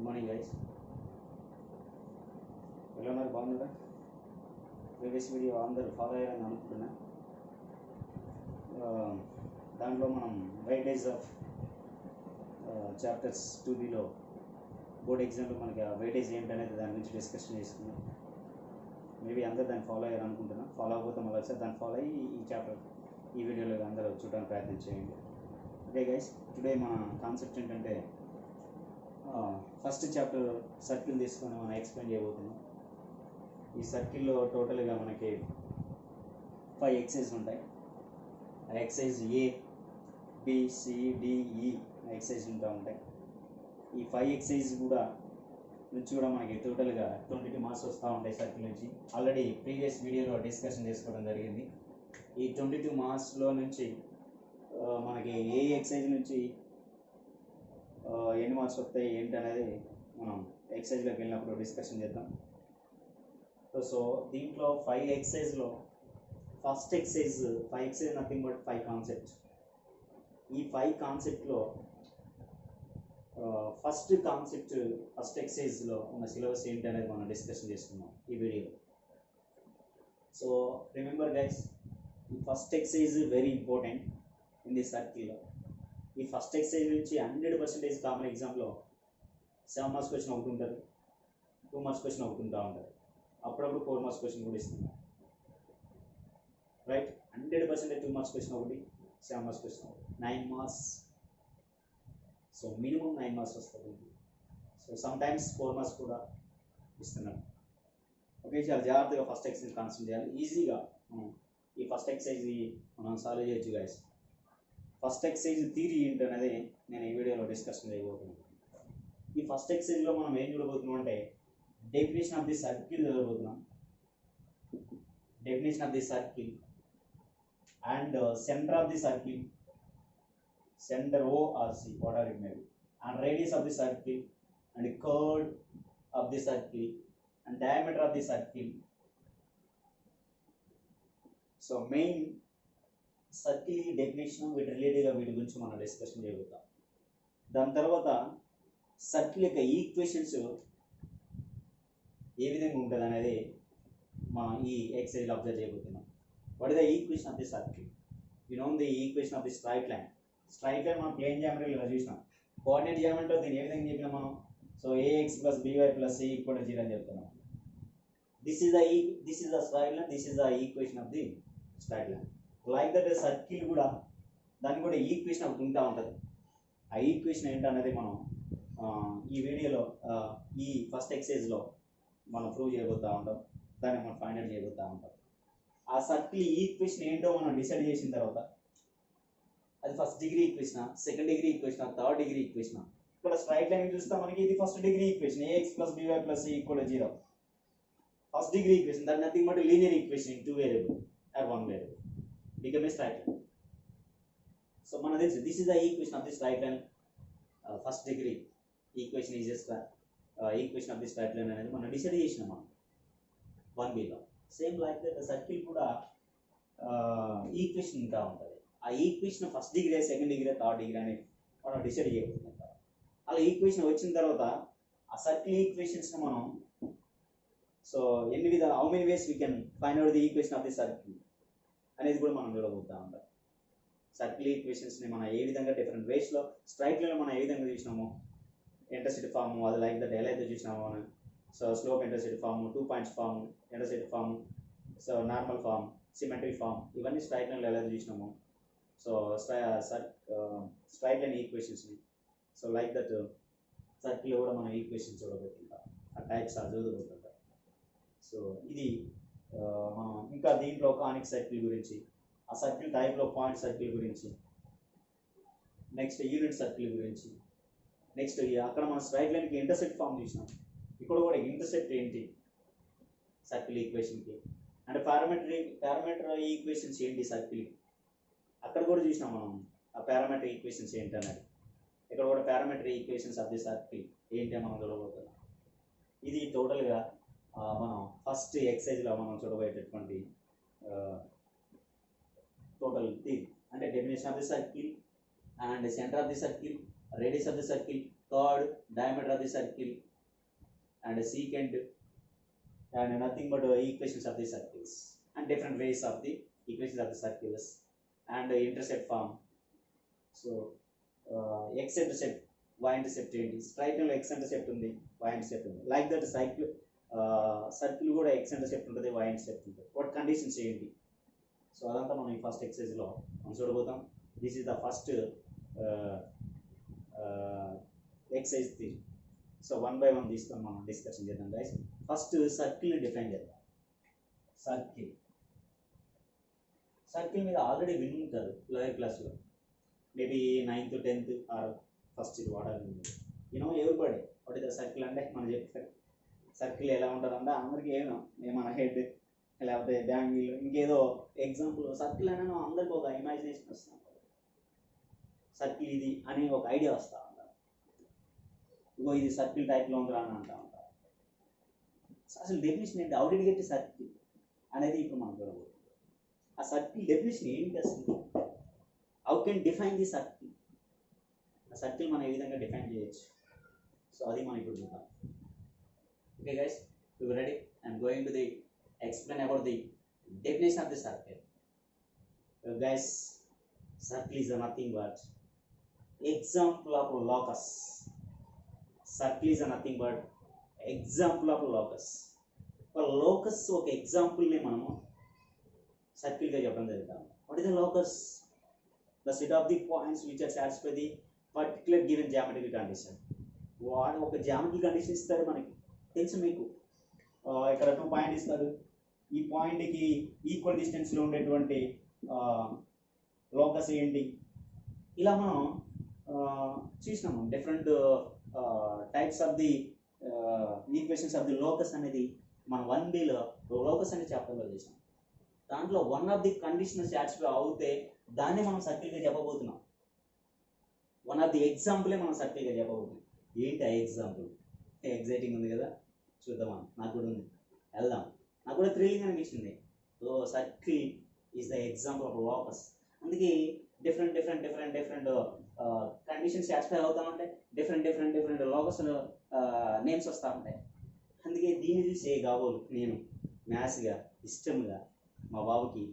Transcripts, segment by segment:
Good morning guys. ఎలా ఉన్నారు? బాగున్నారా? ప్రీవియస్ వీడియో అందరూ ఫాలో అయ్యారని అనుకుంటున్నా. దాంట్లో మనం వెయిటేజ్ ఆఫ్ చాప్టర్స్ 2Bలో బోర్డ్ ఎగ్జామ్లో మనకి వెయిటేజ్ ఏంటనేది దాని గురించి డిస్కషన్ చేసుకున్నాం. మేబీ అందరూ దాన్ని ఫాలో అయ్యారు అనుకుంటున్నా. ఫాలో అవ్వకపోతే మళ్ళీ ఒకసారి దాన్ని ఫాలో అయ్యి ఈ వీడియోలో అందరూ చూడడానికి ప్రయత్నం చేయండి. ఓకే గైస్, టుడే మన కాన్సెప్ట్ ఏంటంటే ఫస్ట్ చాప్టర్ సర్కిల్ తీసుకొని మనం ఎక్స్ప్లెయిన్ చేయబోతున్నాం. ఈ సర్కిల్లో టోటల్గా మనకి 5 ఎక్సైజ్ ఉంటాయి. ఆ ఎక్సైజ్ ABCDE ఎక్సైజ్ ఉంటాయి. ఈ 5 ఎక్సైజ్ నుంచి కూడా మనకి టోటల్గా 22 మార్క్స్ వస్తూ ఉంటాయి సర్కిల్ నుంచి. ఆల్రెడీ ప్రీవియస్ వీడియోలో డిస్కషన్ చేసుకోవడం జరిగింది. ఈ 22 మార్క్స్లో నుంచి మనకి ఏ ఎక్సైజ్ నుంచి ఎన్ని మార్క్స్ వస్తాయి ఏంటి అనేది మనం ఎక్సైజ్లోకి వెళ్ళినప్పుడు డిస్కషన్ చేద్దాం. సో దీంట్లో 5 ఎక్సైజ్లో first exercise 5 exercise nothing but 5 concepts. ఈ 5 కాన్సెప్ట్లో ఫస్ట్ కాన్సెప్ట్ ఫస్ట్ ఎక్సైజ్లో ఉన్న సిలబస్ ఏంటి అనేది మనం డిస్కషన్ చేసుకున్నాం ఈ వీడియోలో. సో రిమెంబర్ గైస్, ఈ first excise very important in the సర్కిల్లో. ఈ ఫస్ట్ ఎక్సైజ్ నుంచి 100% కామన్ ఎగ్జామ్లో 7 మార్క్స్ క్వశ్చన్ ఒకటి ఉంటుంది, 2 మార్క్స్ క్వశ్చన్ ఒకటి ఉంటా ఉంటుంది, అప్పుడప్పుడు 4 మార్క్స్ క్వశ్చన్ కూడా ఇస్తున్నాం. రైట్, 100% 2 మార్క్స్ క్వశ్చన్ ఒకటి, 7 మార్క్స్ క్వశ్చన్ ఒకటి, 9 మార్క్స్. సో మినిమం 9 మార్క్స్ వస్తుంది. సో సమ్ టైమ్స్ 4 మార్క్స్ కూడా ఇస్తున్నాం. ఓకే, చాలా జాగ్రత్తగా ఫస్ట్ ఎక్సైజ్ కాన్సన్ట్రేట్ చేయాలి. ఈజీగా ఈ ఫస్ట్ ఎక్సైజ్ మనం సాల్వ్ చేయొచ్చు గైస్. ఫస్ట్ ఎక్సైజ్ థియరీ ఏంటనేది నేను ఈ వీడియోలో డిస్కషన్ చేయబోతున్నాను. ఈ ఫస్ట్ ఎక్సైజ్లో మనం ఏం చూడబోతున్నాం అంటే డెఫినేషన్ ఆఫ్ ది సర్కిల్ చదవబోతున్నాం. Definition of the circle and centre of the circle, centre O or C, whatever it may be, and radius of the circle and chord of the circle and diameter of the circle. So main circle definition వీటి రిలేటెడ్గా వీటి గురించి మనం discussion చేయబోతాం. దాని తర్వాత circle యొక్క equations ఏ విధంగా ఉంటుంది అనేది మనం ఈ ఎక్సైజ్లో అబ్జర్వ్ చేయబోతున్నాం. What is the equation of the circle? You know the equation of the straight line. Straight line మనం ప్లేన్ జామెట్రీలో ఇలా చూసినాం. కోఆర్డినేట్ జామెట్రీలో దీన్ని ఏ విధంగా చెప్పినాం మనం? సో AX + BY + C = 0 అని చెప్తున్నాం. This is the straight line, this is the equation of the straight line. Like that circle కూడా దానికి కూడా ఈక్వేషన్ ఒకటి ఉంటా ఉంటుంది. ఆ ఈక్వేషన్ ఏంటనేది మనం ఈ వీడియోలో ఈ ఫస్ట్ ఎక్సైజ్లో మనం ప్రూవ్ చేయబోతూ ఉంటాం. దాన్ని మనం ఫైండ్ అవుట్ చేయబోతూ ఉంటాం. ఆ సర్కిల్ ఈక్వేషన్ ఏంటో మనం డిసైడ్ చేసిన తర్వాత అది first degree equation, second degree equation, third degree equation. ఇక్కడ స్ట్రైట్ లైన్ చూస్తే మనకి ఇది first degree equation, AX + BY + C = 0. First degree equation, that nothing but linear equation in 2 variable or 1 variable become a straight line. So mana this is the equation of the straight line. First degree equation is just equation of the straight line అనేది మనం decide చేసినాం మనం 1B లో. Same like that circle కూడా equation ఇంకా ఉంటుంది. ఆ equation first degree, second degree, third degree అని మనం డిసైడ్ చేయబోతుంటాం. అలా ఈక్వేషన్ వచ్చిన తర్వాత ఆ సర్కిల్ ఈక్వేషన్స్ మనం so how many ways we can find out the equation of the circle అనేది కూడా మనం చూడబోతూ ఉంటాం. సర్కిల్ ఈక్వేషన్స్ని మనం ఏ విధంగా డిఫరెంట్ వేస్లో స్ట్రైట్ లైన్లో మనం ఏ విధంగా చూసినాము, ఇంటర్సెక్ట్ ఫాము, అది లైక్ దట్ ఎలా అయితే చూసినాము మనం. So slope intersect form, 2 points form, intersect form, so normal form, symmetric form, ఇవన్నీ స్ట్రైట్ లైన్లో ఎలా చూసినాము. సో స్ట్రైట్ లైన్ ఈక్వేషన్స్ని సో లైక్ దట్ సర్కిల్ కూడా మనం ఈక్వేషన్స్ చూడబోతుంటాం. ఆ టైప్స్ చదువుతుంటాం. సో ఇది మనం ఇంకా దీంట్లో కానిక్ సర్కిల్ గురించి, ఆ సర్కిల్ టైప్లో పాయింట్ సర్కిల్ గురించి, నెక్స్ట్ యూనిట్ సర్కిల్ గురించి, నెక్స్ట్ అక్కడ మనం స్ట్రైట్ లైన్కి ఇంటర్సెక్ట్ ఫామ్ చూసినాం. ఇక్కడ కూడా ఇంటర్సెక్ట్ ఏంటి సర్కిల్ ఈక్వేషన్కి, అంటే పారామీటర్ ఈక్వేషన్స్ ఏంటి సర్కిల్కి, అక్కడ కూడా చూసినాం మనం ఆ పారామీటర్ ఈక్వేషన్స్ ఏంటి అనేది. ఇక్కడ కూడా parameter equations of the circle ఏంటి మనం చూడబోతున్నాం. ఇది టోటల్గా మనం ఫస్ట్ ఎక్సైజ్లో మనం చూడబోయేటటువంటి టోటల్ థియరీ. అంటే definition of the circle and centre of the circle, radius of the circle, third diameter of the circle, and secant, and nothing but equations of the circles and different ways of the equations of the circles and intercept form. So x-intercept, y-intercept ఏంటి, straight లైన్లో x-intercept ఉంది, y-intercept ఉంది, like that circle కూడా x-intercept ఉంటుంది, y-intercept ఉంటుంది. What conditions ఏంటి? So అదంతా మనం ఈ ఫస్ట్ ఎక్సర్సైజ్లో మనం చూడబోతాం. This is the first exercise thing. So 1 by 1 తీసుకొని మనం డిస్కషన్ చేద్దాం గైస్. ఫస్ట్ సర్కిల్ని డిఫైన్ చేద్దాం. సర్కిల్ మీద ఆల్రెడీ విన్ ఉంటారు లోయర్ క్లాస్లో, maybe 9th 10th or first ఇది వాడాలి. Everybody what is the circle అంటే మనం చెప్తాం. సర్కిల్ ఎలా ఉంటుందంటే అందరికీ మన హెడ్ లేకపోతే బ్యాంగిల్ ఇంకేదో ఎగ్జాంపుల్ సర్కిల్ అయినా అందరికి ఒక ఇమాజినేషన్ వస్తూ ఉంటుంది. సర్కిల్ ఇది అని ఒక ఐడియా వస్తూ ఉంటారు. ఇంకో ఇది సర్కిల్ టైప్లో ఉందిరా అని అంటూ ఉంటారు. అసలు డెఫినేషన్ ఏంటి, హౌ డిడ్ గెట్ సర్కిల్ అనేది ఇప్పుడు మనం చూడబోతుంది. ఆ సర్కిల్ డెఫినేషన్ ఏంటి అసలు, how can define the circle, ఆ సర్కిల్ మనం ఏ విధంగా డిఫైన్ చేయొచ్చు. సో అది మనం ఇప్పుడు చూద్దాం. Okay guys, you ready? I'm going to the explain about the definition of the circle. Guys, circle is nothing but example of locus. Circle is nothing but example of locus. ఒక locus ఒక ఎగ్జాంపుల్ని మనము సర్కిల్గా చెప్పడం జరుగుతాం. What is the locus? The set of the points which are satisfy the particular given geometrical condition. వాడు ఒక geometrical condition ఇస్తారు మనకి, తెలుసు మీకు. ఇక్కడ 2 పాయింట్ ఇస్తారు, ఈ పాయింట్కి ఈక్వల్ డిస్టెన్స్లో ఉండేటువంటి లోకస్ ఏంటి, ఇలా మనం చూసినాము. Different types of the equations of the locus అనేది మనం 1Dలో లోకస్ అనే చాప్టర్లో చేసాం. దాంట్లో one of the condition satisfy అవుతే దాన్ని మనం సర్కిల్గా చెప్పబోతున్నాం. వన్ ఆఫ్ ది ఎగ్జాంపులే మనం సర్కిల్గా చెప్పబోతున్నాం. ఏంటి ఆ ఎగ్జాంపుల్? ఎగ్జైటింగ్ ఉంది కదా, చూద్దామా? నాకు కూడా ఉంది, వెళ్దాం. నాకు కూడా థ్రిల్లింగ్ అనిపించింది. So circle is the example of locus. అందుకే డిఫరెంట్ కండిషన్స్ సాటిస్ఫై అవుతా ఉంటాయి, డిఫరెంట్ లోకస్ నేమ్స్ వస్తూ ఉంటాయి. అందుకే దీన్ని చూసి కాబోలు నేను మ్యాథ్స్గా ఇష్టంగా మా బాబుకి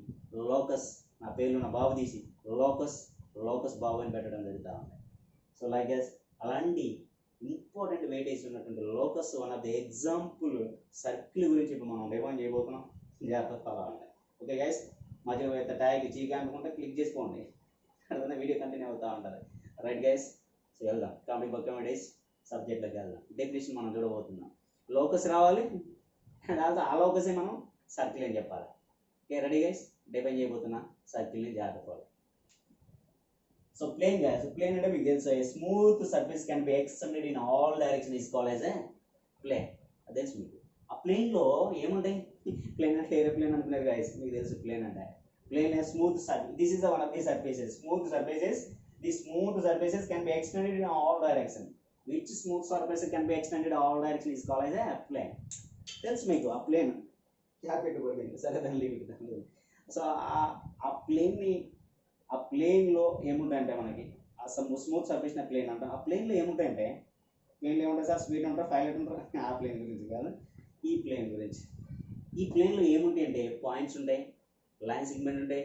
లోకస్, నా పేర్లు నా బాబు తీసి లోకస్ బాబు అని పెట్టడం జరుగుతూ ఉంటాయి. సో లైక్ అలాంటి ఇంపార్టెంట్ వెయిటేజ్ ఉన్నటువంటి locus one of the example circle గురించి ఇప్పుడు మనం డిఫైన్ చేయబోతున్నాం. జాగ్రత్త ఫాలో అవ్వండి. ఓకే గైస్, మధ్యలో అయితే ట్యాగ్ చీక అనుకుంటే క్లిక్ చేసుకోండి, అర్థమైనా వీడియో కంటిన్యూ అవుతూ ఉంటుంది. రైట్ గైస్, సో వెళ్దాం కామెడీ బొక్కమెడీస్ సబ్జెక్ట్లోకి వెళ్దాం. డెఫినేషన్ మనం చూడబోతున్నాం. లోకస్ రావాలి, తర్వాత ఆ లోకసే మనం సర్కిల్ అని చెప్పాలి. ఓకే రెడీ గైస్, డిఫైన్ చేయబోతున్నా సర్కిల్ని జాగ్రత్త follow. So plane guys, so plane అంటే మీకు తెలుసు, a smooth surface can be extended in all direction is called as a plane. అది తెలుసు మీకు. ఆ ప్లేన్లో ఏముంటాయి? ప్లేన్ అంటే ఏరోప్లేన్ అనుకున్నారు గైస్, మీకు తెలుసు ప్లేన్ అంటే. Plane smooth surface, this is one of the surfaces, smooth surfaces. The smooth surfaces can be extended in all direction. Which smooth surface can be extended in all direction is called as a plane. తెలుసు మీకు ఆ plane. Cap పెట్టుకోండి సరే, దాన్ని leave ఇద్దాం. So ఆ ప్లేన్ని, ఆ ప్లేన్లో ఏముంటాయంటే మనకి స్మూత్ సర్ఫేస్ ప్లేన్ అంటాం. ఆ ప్లేన్లో ఏముంటాయంటే, ప్లేన్లో ఏముంటాయి సార్? స్పీడ్ ఉంటారు, పైలట్ ఉంటారు. ఆ ప్లేన్ గురించి కాదు, ఈ ప్లేన్ గురించి. ఈ ప్లేన్లో ఏముంటాయి అంటే పాయింట్స్ ఉంటాయి, లైన్ సెగ్మెంట్ ఉంటాయి,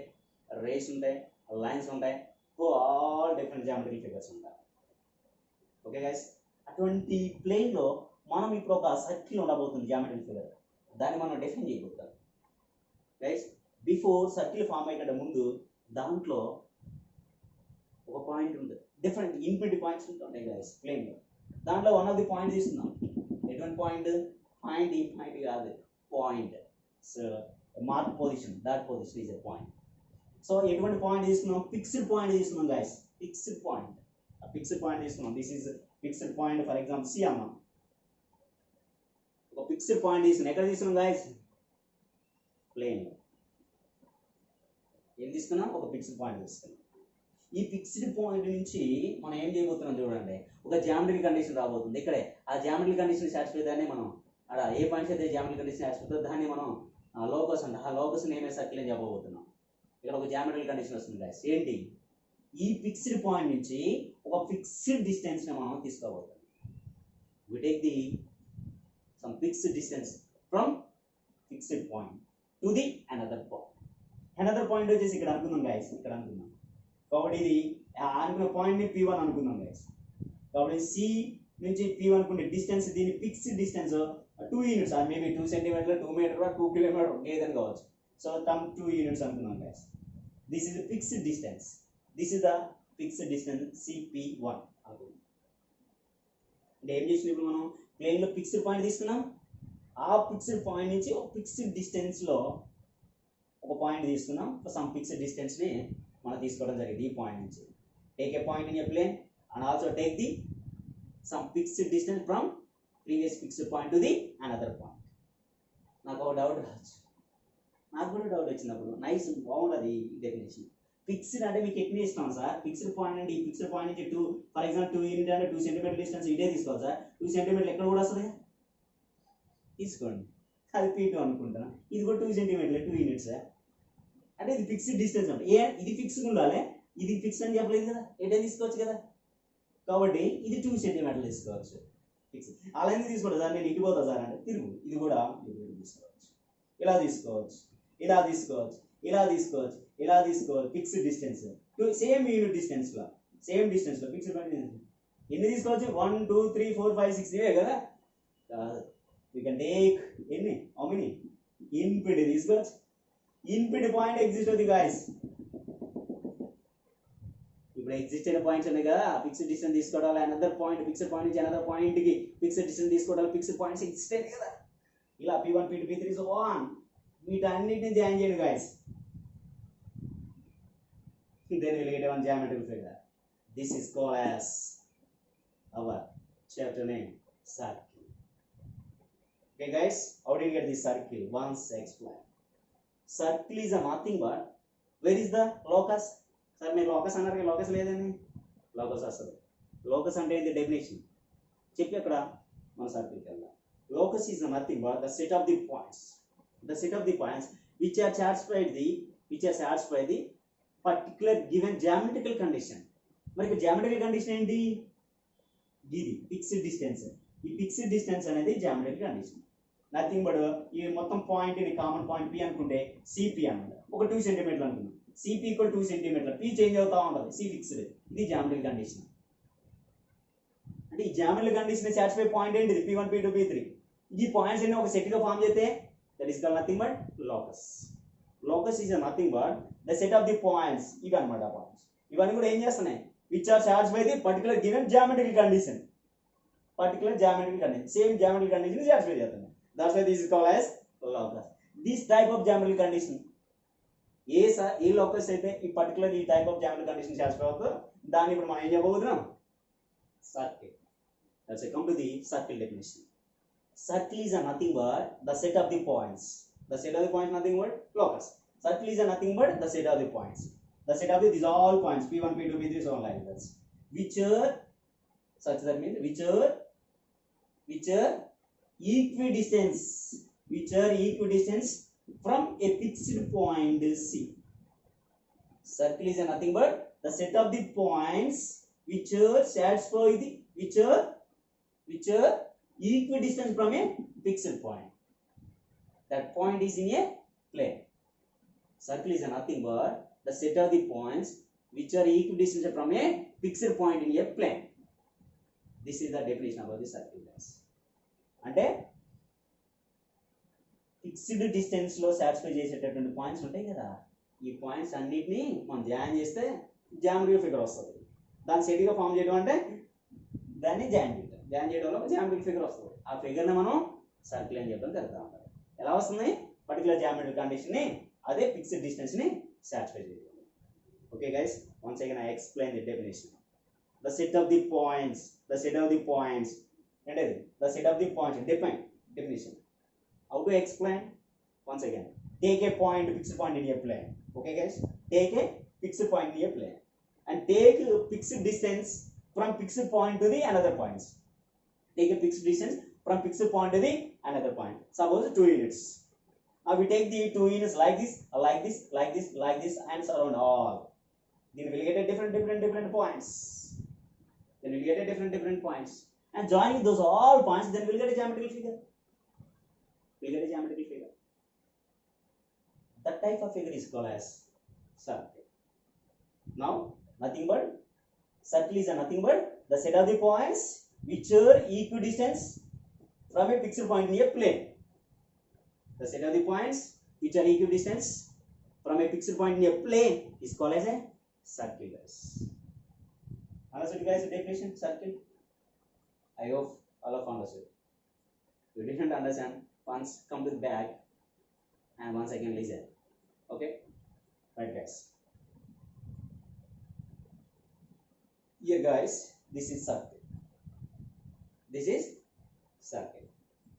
రేస్ ఉంటాయి, లైన్స్ ఉంటాయి, ఆల్ డిఫరెంట్ జామెట్రికల్ ఫిగర్స్ ఉంటాయి. ఓకే గైస్, అటువంటి ప్లేన్లో మనం ఇప్పుడు ఒక సర్కిల్ ఉండబోతుంది, జామెట్రికల్ ఫిగర్. దాన్ని మనం డిఫైన్ చేయబోతాం గైస్. బిఫోర్ సర్కిల్ ఫామ్ అయ్యేకంటే ముందు దాంట్లో ఒక పాయింట్ ఉంటుంది, డిఫరెంట్ ఇన్ఫినిటీ పాయింట్స్ ఉంటాయి గైస్ ప్లేన్లో. దాంట్లో వన్ ఆఫ్ ది పాయింట్ తీసుకుందాం. ఎటువంటి పాయింట్? పాయింట్ ఈ పాయింట్ కాదు, point. So mark position, that position is a point. So ఎటువంటి పాయింట్ తీసుకున్నాం? ఫిక్స్డ్ పాయింట్ తీసుకున్నాం గైస్, ఫిక్స్డ్ పాయింట్. ఆ ఫిక్స్డ్ పాయింట్ తీసుకున్నాం. This is fixed point. For example C అమ్మ, ఒక ఫిక్స్డ్ పాయింట్ తీసుకున్నాం. ఎక్కడ తీసుకున్నాం గైస్? ప్లేన్లో. ఏం తీసుకున్నాం? ఒక ఫిక్స్డ్ పాయింట్ తీసుకున్నాం. ఈ ఫిక్స్డ్ పాయింట్ నుంచి మనం ఏం చేయబోతున్నాం చూడండి, ఒక జామెట్రికల్ కండిషన్ రాబోతుంది. ఇక్కడే ఆ జామెట్రికల్ కండిషన్ సాటిస్ఫై దాన్ని మనం అక్కడ ఏ పాయింట్స్ అయితే జామెట్రికల్ కండిషన్ సాటిస్ఫై దాన్ని మనం లోకస్ అంటే, ఆ లోకస్ నేమే సర్కిల్ అని చెప్పబోతున్నాం. ఇక్కడ ఒక జామెట్రికల్ కండిషన్ వస్తుంది గైస్. ఏంటి? ఈ ఫిక్స్డ్ పాయింట్ నుంచి ఒక ఫిక్స్డ్ డిస్టెన్స్ని మనం తీసుకోబోతున్నాం. we take the some fixed distance from fixed point to the another point. Another point వచ్చేసి ఇక్కడ అనుకుందాం guys, ఇక్కడ అనుకుందాం. కాబట్టి ఇది అనుకున్న పాయింట్ ని P1 అనుకుందాం guys. కాబట్టి C నుంచి P1 అనుకునే డిస్టెన్స్, దీని fixed distance 2 units or maybe 2 centimetre 2 metre 2 kilometre ఏదైనా కావచ్చు. సో టమ్ 2 యూనిట్స్ అనుకుందాం guys. This is the fixed distance. This is the fixed distance CP1 అనుకుందాం. అంటే ఏం చేసినాం ఇప్పుడు మనం ప్లేన్ లో ఫిక్స్డ్ పాయింట్ తీసుకున్నాం. ఆ ఫిక్స్డ్ పాయింట్ నుంచి ఒక ఫిక్స్డ్ డిస్టెన్స్ లో ఒక పాయింట్ తీసుకున్నాం. సమ్ ఫిక్స్డ్ డిస్టెన్స్ ని మనం తీసుకోవడం జరిగింది ఈ పాయింట్ నుంచి. Take a point in a plane and also take the some fixed distance from previous fixed point to the another point. నాకు ఒక డౌట్ రావచ్చు, నాకు కూడా డౌట్ వచ్చినప్పుడు నైస్ బాగుంటుంది ఈ డెఫినేషన్. ఫిక్స్డ్ అంటే మీకు ఎట్లా ఇస్తాం సార్? ఫిక్స్డ్ పాయింట్ అంటే ఈ ఫిక్స్డ్ పాయింట్ నుంచి 2 ఫర్ ఎగ్జాంపుల్ 2 యూనిట్ అంటే 2 సెంటీమీటర్ డిస్టెన్స్ ఇదే తీసుకోవాలి సార్. 2 సెంటీమీటర్లు ఎక్కడ కూడా వస్తుంది తీసుకోండి, అది P2 అనుకుంటాను. ఇది కూడా 2 సెంటీమీటర్లు 2 యూనిట్స్ అంటే ఇది ఫిక్స్డ్ డిస్టెన్స్ అంటే ఇది ఫిక్స్డ్ ఉండాలి, ఇది ఫిక్స్ అని చెప్పలేదు కదా, ఎటే తీసుకోవచ్చు కదా. కాబట్టి ఇది 2 సెంటీమీటర్లు తీసుకోవచ్చు ఫిక్స్. అలా ఎందుకు తీసుకోండి సార్, నేను ఇటు పోతా సార్ అంటే తిరుగు, ఇది కూడా తీసుకోవచ్చు, ఇలా తీసుకోవచ్చు, ఇలా తీసుకోవచ్చు, ఇలా తీసుకోవచ్చు, ఇలా తీసుకోవచ్చు. Fixed distance same unit distance లో సేమ్ డిస్టెన్స్ లో ఫిక్స్డ్ పాయింట్ ఎన్ని తీసుకోవచ్చు? 1 2 3 4 5 6 ఇవే కదా. We can take ఎన్ని how many infinity తీసుకోవచ్చు. ఇన్ఫినిటీ పాయింట్ ఎగ్జిస్ట్ అవుతుంది గాయస్. ఇప్పుడు ఎగ్జిస్ట్ అయిన పాయింట్స్ ఉన్నాయి కదా, ఫిక్స్డ్ డిస్టెన్స్ తీసుకోవడాలి. అనదర్ పాయింట్ ఫిక్స్డ్ పాయింట్ నుంచి అనదర్ పాయింట్ కి ఫిక్స్డ్ డిస్టెన్స్ తీసుకోవడాలి. ఫిక్స్డ్ పాయింట్స్ ఎగ్జిస్ట్ అయ్యాయి కదా, ఇలా P1 P2 P3 so on వీటన్నిటిని జాయిన్ చేయండి guys. Then we'll get one geometrical figure. This is called as our chapter name, circle. Okay guys, how did you get this circle? Once explain. Circle is a nothing but where is the locus? Sir, me locus anarke locus ledani. Locus asadu. Locus ante the definition. Check akkada మన circle కి వెళ్దాం. Locus is nothing but the set of the points. The set of the points which are satisfied the particular given geometrical condition. మరి ఇక్కడ geometrical condition ఏంటి? ఇది fixed distance. ఈ fixed distance అనేది geometrical condition. Nothing but ఈ మొత్తం point ని common point P అనుకుంటే CP అన్నమాట. ఒక 2 సెంటీమీటర్లు అనుకుందాం. CP = 2 సెంటీమీటర్లు. P చేంజ్ అవుతా ఉంటుంది. C fixed. ఇది geometrical condition. అంటే ఈ geometrical condition ని సాటిస్ఫై పాయింట్ ఏంటిది? P1 P2 P3. ఈ పాయింట్స్ అన్ని ఒక సెట్ గా ఫామ్ చేస్తే that is called nothing but locus. Locus is nothing but the set of the points. ఇవి అన్నమాట పాయింట్స్. ఇవన్నీ కూడా ఏం చేస్తున్నాయి? Which are satisfied the particular given geometrical condition. Particular geometrical condition. Same geometrical condition is satisfied చేస్తున్నాయి. That's why this is called as locus. This type of geometrical condition. A locus అయితే ఈ particular ఈ type of geometrical condition satisfy అవుతుందో దాన్ని ఇప్పుడు మనం ఏం చెప్పబోతున్నాం? Circle. Let's come to the circle definition. Circle is nothing but the set of the points. The set of the points nothing but locus. Circle is nothing but the set of the points. The set of the these all points P1 P2 P3 so on like that. Which are such that means which are equidistance. Which are equidistance from a fixed point C. Circle is nothing but the set of the points which are satisfy the which are equidistant from a fixed point. That point is in a plane. Circle is nothing but the set of the points which are equidistant from a fixed point in a plane. This is the definition about the circle guys. అంటే fixed distance లో satisfy చేసేటటువంటి points ఉంటాయి కదా, ఈ points అన్నిటిని మనం join చేస్తే geometrical figure వస్తుంది. దాన్ని సెట్గా ఫామ్ చేయడం అంటే దాన్ని జాయిన్ చేయడం వల్ల జామెట్రికల్ ఫిగర్ వస్తుంది. ఆ ఫిగర్ని మనం సర్కిల్ అని చెప్పడం జరుగుతూ ఉంటుంది. ఎలా వస్తుంది? పర్టికులర్ జామెట్రికల్ కండిషన్ ని అదే ఫిక్స్డ్ డిస్టెన్స్ ని సాటిస్ఫై చేయడం. Okay guys, once again I explain the definition. The set of the points and the set of the points definition. How to explain? Once again, take a point, fixed point in a plane. Okay guys, take a fixed point in a plane and take a fixed distance from fixed point to the another points. Take a fixed distance from fixed point to the another point. Suppose 2 units. Now we take the 2 units like this and surround all. Then we will get a different points. Then we will get a different points. and joining those all points, then we'll get a geometrical figure. We'll get a geometrical figure. That type of figure is called as circle. Now, nothing but circle is nothing but the set of the points which are equidistant from a fixed point in a plane. The set of the points which are equidistant from a fixed point in a plane is called as a circle, guys. Understood, guys, the definition circle? I hope all of understood. If you didn't understand, once come to the back and once again listen. Okay? Right, guys. Here, guys, this is circle. This is circle.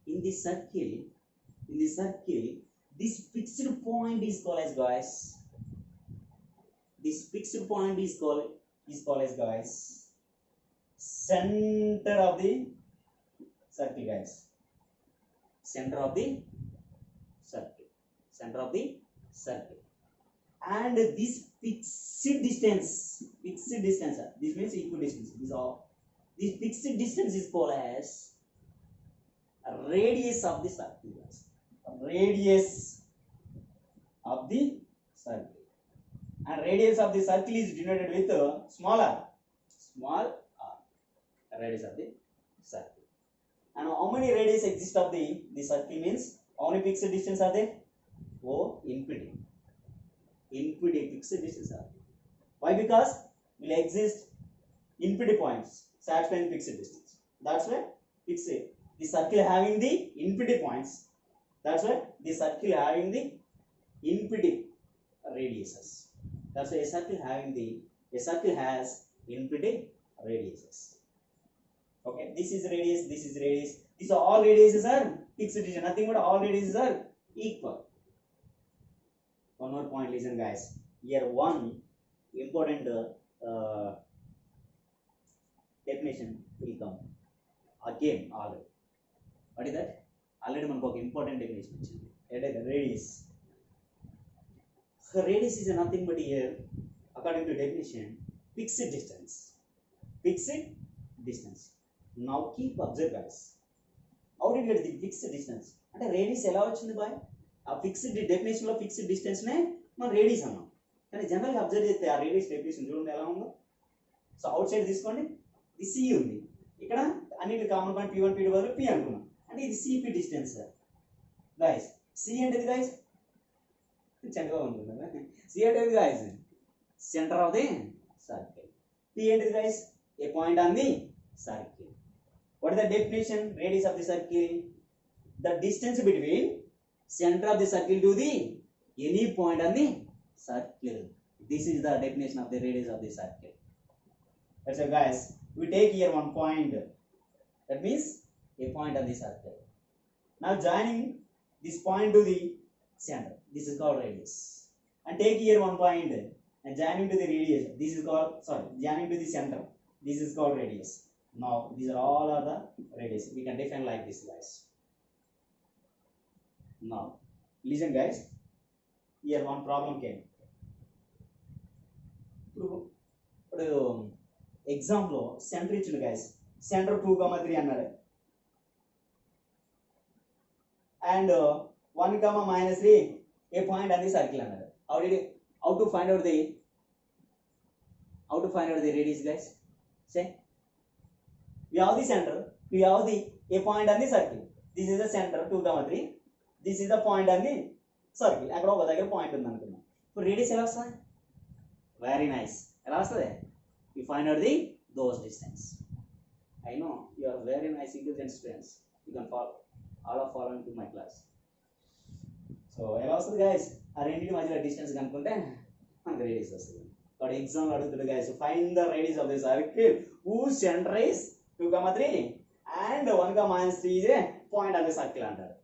In the circle, this fixed point is called as, guys. This fixed point is called as, guys, center of the circle, guys. Center of the circle. Center of the circle. And this fixed distance, this means equidistance. This fixed distance is called as radius of the circle, guys. Radius of the circle. And radius of the circle is denoted with small r. Radius of the circle. And how many radius exist of the circle means how many fixed distance are there? Oh, infinity. Infinity fixed distance are there. Why? Because will exist infinity points satisfying fixed distance. That's why fixed. The circle having the infinity points. That's why the circle having the infinity radiuses. That's why a circle has infinity radiuses. Okay, this is radius, this is radius. These are all radiuses are fixed distance. Nothing but all radiuses are equal. One more point, listen, guys. Here one important definition will come again already. What is that? Already one important definition. Radius. Radius is nothing but here, according to definition, fixed distance. Fixed distance. Now keep observe, guys. How did you get the fixed distance? And radius ఎలా వచ్చింది bye? ఆ fixed definition లో fixed distance నే మనం radius అన్నాం. కానీ general గా observe చేస్తే ఆ రేడియస్ డెఫినేషన్ చూడండి ఎలా ఉందో. సో అవుట్ సైడ్ తీసుకోండి, ఇది సి ఉంది. ఇక్కడ అన్నిటి కామన్ పాయింట్ P1 P2 బదులు P అనుకున్నాం. అంటే ఇది సిపి డిస్టెన్స్ గైస్. సి ఏంటిది గైస్? చక్కగా ఉంటుంది కదా. సి ఏంటిది guys? Centre of the circle. P ఏంటిది guys? A point on the circle. What is the definition? Radius of the circle, the distance between center of the circle to the any point on the circle. This is the definition of the radius of the circle. That's why, guys, we take here one point. That means a point on the circle. Now joining this point to the center, this is called radius. And take here one point and joining to the radius, this is called, joining to the center, this is called radius. Now these are all are the radius. We can define like this, guys. Now listen, guys. Here one problem came. Exam lo center ichinu, guys. Center 2,3 annadu. And 1, -3 a point on the circle annadu. How to find out the radius, guys? Say. We have the center, we have the a point on the circle. This is the center 2,3. This is the point on the circle. అక్కడ ఒక దగ్గర point ఉంది అనుకున్నాం. ఇప్పుడు radius ఎలా వస్తుంది? Very nice. ఎలా వస్తుంది? You find out the those distance. I know you are very nice intelligent students. You can follow. All of following to my class. So ఎలా వస్తుంది guys? ఆ రెండింటి మధ్యలో డిస్టెన్స్ కనుక్కుంటే మనకు రేడియస్ వస్తుంది. కాబట్టి ఎగ్జామ్ అడుగుతుంది guys. Find the radius of the circle whose center is 2,3 and 1, -3 is a point on the circle అంటారు.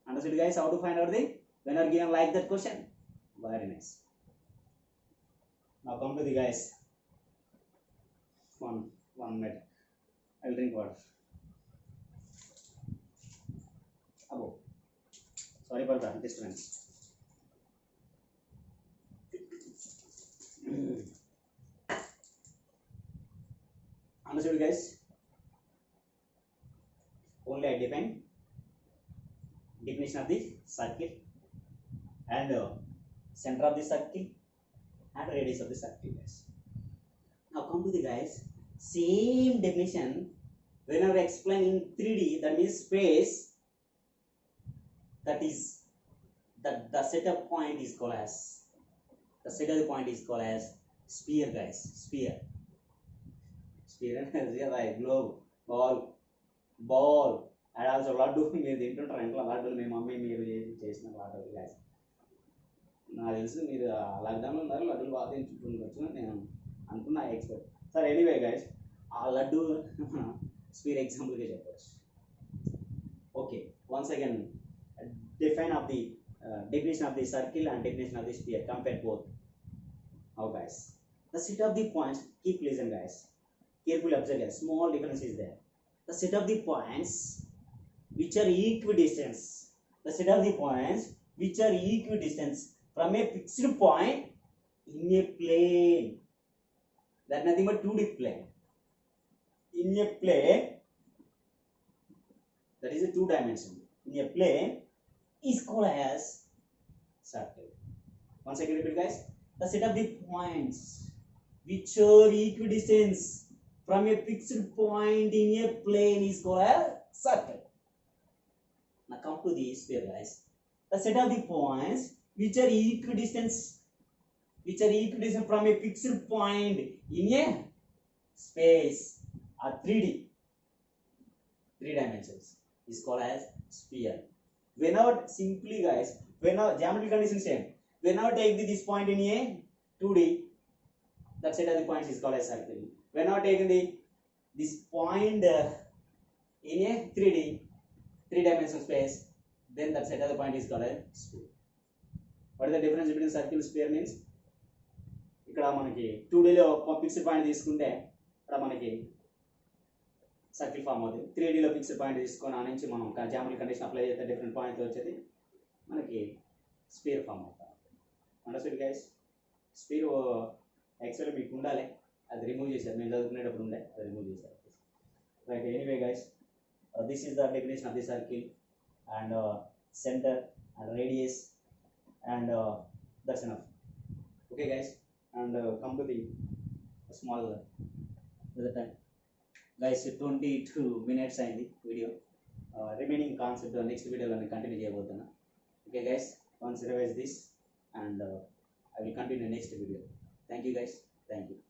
Understood, guys? How to find out the when are given like that question? Very nice. Now come to the guys. One minute. I'll drink water. Abo. Sorry for that disturbance. Understood, guys? only I define definition of the circle and center of the circle and radius of the circle, guys. Now come to the guys same definition whenever explaining 3D, that means space, that is that the setup point is called as sphere, guys. Sphere right, globe, ball and also laddu. మీరు తింటుంటారు ఇంట్లో లడ్డూలు, మీ mummy మీరు చేసిన లడ్డూలు guys. నాకు తెలిసి మీరు లాక్డౌన్లో ఉన్నారు, లడ్డూలు బాగా తింటుండొచ్చు నేను అనుకున్నా, ఎక్స్పెక్ట్. సరే ఎనీవే గైస్, ఆ లడ్డు స్పీర్ ఎగ్జాంపుల్గా చెప్పవచ్చు. Okay, once again define of the definition of the circle and definition of the sphere, compare both. Now guys, the set of the points, keep listen guys, carefully observe guys, small difference is there. The set of the points which are equidistant, the set of the points which are equidistant from a fixed point in a plane, that nothing but 2D plane, in a plane, that is a 2 dimension, in a plane is called as circle. Once again repeat guys, the set of the points which are equidistant from a fixed point in a plane is called as circle. Now come to the sphere guys, the set of the points which are equidistant from a fixed point in a space or 3D, 3 dimensions, is called as sphere. Whenever simply guys, whenever geometry condition same, whenever take this point in a 2D, that set of the points is called as circle. Whenever taking this point in a 3D, 3 dimensional space, then that set of the point is called as sphere. What is the difference between circle and sphere means? ఇక్కడ మనకి 2D లో fixed point తీసుకుంటే ఇక్కడ మనకి circle form అవుతుంది. 3D లో fixed point తీసుకొని ఆ నుంచి మనం జామెట్రీ కండిషన్ అప్లై చేస్తే డిఫరెంట్ పాయింట్ వచ్చేది మనకి స్పీర్ ఫామ్ అవుతుంది. Understood guys? స్పీర్ యాక్చువల్లీ మీకు ఉండాలి, అది రిమూవ్ చేశారు, నేను చదువుకునేటప్పుడు ఉండే, అది రిమూవ్ చేశారు. Right, anyway guys, this is the definition of the circle and centre and radius and that's enough. Okay guys, and come to the small time guys. 22 minutes అయింది వీడియో. రిమైనింగ్ కాన్సెప్ట్ నెక్స్ట్ వీడియోలో నేను continue చేయబోతున్నా. Okay guys, once revise this and I will continue next video. Thank you guys. Thank you.